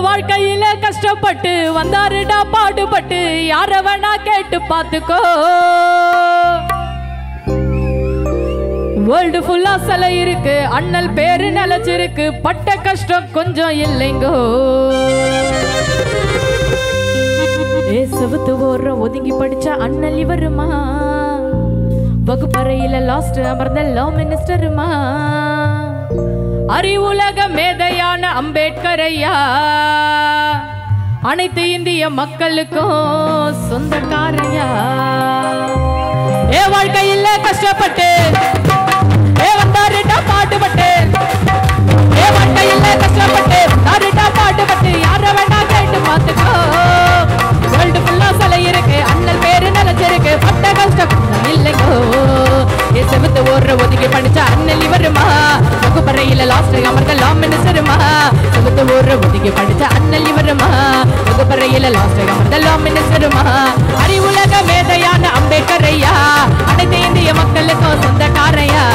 வாழ்க்கையில கஷ்டப்பட்டு வந்தாருடா பாடுபட்டு யார வேணா கேட்டு பாத்துக்கோ. வேர்ல்டு ஃபுல்லா சிலை இருக்கு, அண்ணல் பேரு நிலைச்சிருக்கு, பட்ட கஷ்டம் கொஞ்சம் இல்லைங்கோ. செவுத்து ஓர ஒதுங்கி படிச்ச அண்ணல் இவருமா, வகுப்பறையில லாஸ்ட் அமர்ந்த லா மினிஸ்டருமா, அறிவுலக மேதையான அம்பேத்கர் ஐயா, அனைத்து இந்திய மக்களுக்கும் சொந்தக்காரையா. வாழ்க்கையில் கஷ்டப்பட்டு வந்தாருடா பாடுபட்டு, வாழ்க்கையில் கஷ்டப்பட்டு வந்தாருடா பாடுபட்டு யார வேணா கேட்டு பார்த்துக்கோ. வேர்ல்டு ஃபுல்லா சிலை இருக்கு, அண்ணல் பேரு நிலைச்சிருக்கு, பட்ட கஷ்டம் இல்லைங்கோ. செவுத்து ஓடுற ஒதுக்கி படிச்ச அண்ணல் இவருமா, வகுப்பறையில லாஸ்ட் அமர்ந்த லா மினிஸ்டருமா, செவுத்து ஓடுற ஒதுக்கி படிச்ச அண்ணல் இவருமா, வகுப்பறையில லாஸ்ட் அமர்ந்த லா மினிஸ்டருமா, அறிவுலக மேதையான அம்பேத்கர் ஐயா, அனைத்து இந்திய மக்களுக்கும் சொந்தக்காரையா.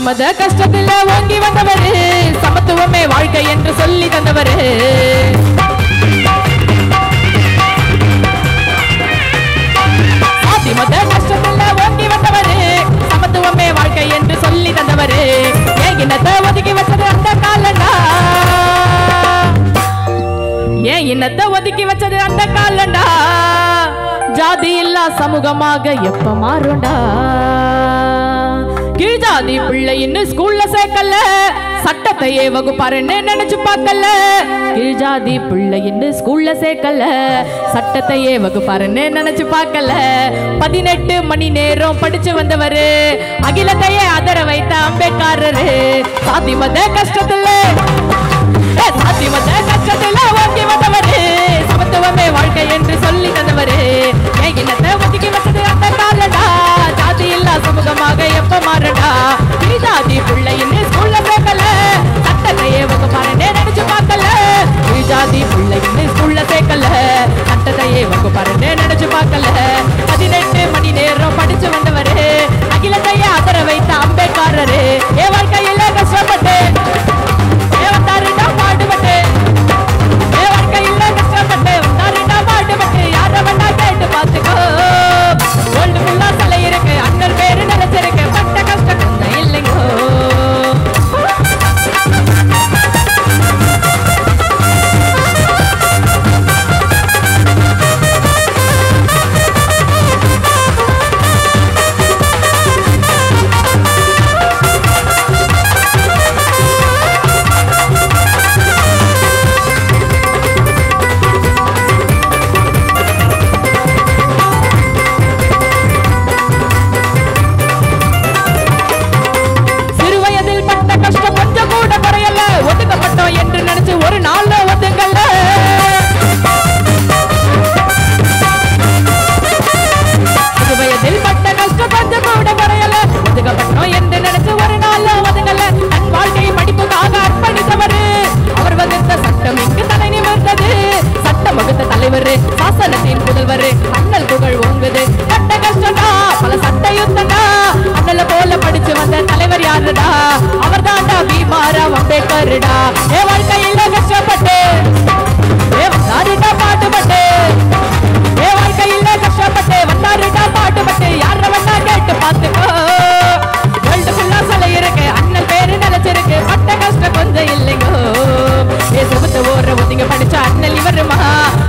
மத கஷ்டத்துல ஓங்கி வந்தவரு, சமத்துவமே வாழ்க்கை என்று சொல்லி தந்தவரு. மத கஷ்டத்துல ஓங்கி வந்தவரு, சமத்துவமே வாழ்க்கை என்று சொல்லி தந்தவரு. ஏன் இனத்தை ஒதுக்கி வச்சது அந்த காலண்டா, ஏன் இனத்தை ஒதுக்கி வச்சது அந்த காலண்டா, ஜாதி இல்லா சமூகமாக எப்ப மாறுண்டா. கீழ்ஜாதி பிள்ளை இன்னும் ஸ்கூல்ல சேர்க்கல, சட்டத்தையே வகுப்பாருன்னு நினைச்சு பார்க்கல. கீழ்ஜாதி பிள்ளை இன்னும் ஸ்கூல்ல சேர்க்கல, சட்டத்தையே வகுப்பாருன்னு நினைச்சு பார்க்கல. 18 மணி நேரம் படிச்சு வந்தவரு, அகிலத்தையே அதர வைத்த அம்பேத்கரரு. சாதி மத கஷ்டத்துல ஓங்கி வந்தவரு, சமத்துவமே வாழ்க்கை என்று சொல்லி தந்தவரு. ஏன் இனத்தை ஒதுக்கி வச்சது அந்த காலடா, ஜாதி இல்லா சமூகமாக எப்ப மாறடா. ஜாதி பிள்ளைன்னு ஸ்கூல்ல சேர்க்கல, சட்டத்தையே வகுப்பாருன்னு நினைச்சு பார்க்கல. ஜாதி பிள்ளைன்னு ஸ்கூல்ல சேர்க்கல, சட்டத்தையே வகுப்பாருன்னு நினைச்சு பார்க்கல. 18 மணி நேரம் படிச்சு வந்தவரு, அகிலத்தையே அதர வைத்த அம்பேத்கரரு. வாழ்க்கையில கஷ்டப்பட்டு வந்தாருடா பாடுபட்டு, வாழ்க்கையில கஷ்டப்பட்டு வந்தாருடா பாடுபட்டு யார வேணா கேட்டு பார்த்துக்கோ. வேர்ல்டு ஃபுல்லா சிலை இருக்கு, அண்ணல் பேரு நிலைச்சிருக்கு, பட்ட கஷ்டம் கொஞ்சம் இல்லைங்கோ. என்று நினைச்சு ஒரு நாள் ஒதுங்கல்ல, வயதில் பட்ட கஷ்டம் கொஞ்சம் கூட குறையல, ஒதுக்கப்பட்டோம் என்று நினைச்சு ஒரு நாள் ஒதுங்கல்ல. தன் வாழ்க்கை படிப்புக்காக அர்ப்பணித்தவரு, அவர் வகுத்த சட்டம் இங்கு தலை நிமிர்ந்தது. சட்டம் வகுத்த தலைவர், சாசனத்தின் முதல்வர், அண்ணல் புகழ் ஓங்குது. பட்ட கஷ்டம்டா பல சட்ட யுத்தம்டா, அண்ணல போல படிச்சு வந்த தலைவர் யாருடா, அவர் தாண்டா பீமாராவ் அம்பேத்கர்டா. வாழ்க்கையில கஷ்டப்பட்டு வந்தாருடா பாடுபட்டு, வாழ்க்கையில கஷ்டப்பட்டு வந்தாருடா பாடுபட்டு யார வேணா கேட்டு பார்த்துக்கோ. வேர்ல்டு ஃபுல்லா சிலை இருக்கு, அண்ணல் பேரு நிலைச்சிருக்கு, பட்ட கஷ்டம் கொஞ்சம் இல்லைங்கோ. செவுத்து ஓடுற ஒதுங்க படிச்ச அண்ணல் இவருமா,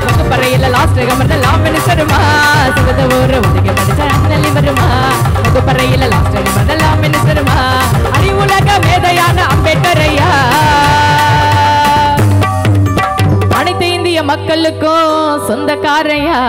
வகுப்பறையில லாஸ்ட் அமர்ந்த லா மினிஸ்டருமா, செவுத்து ஓடுற ஒதுங்க படிச்ச அண்ணல் இவருமா, வகுப்பறையில லாஸ்ட் அமர்ந்த லா மினிஸ்டருமா, அறிவுலக மேதையான அம்பேத்கர் ஐயா, அனைத்து இந்திய மக்களுக்கும் சொந்தக்காரையா.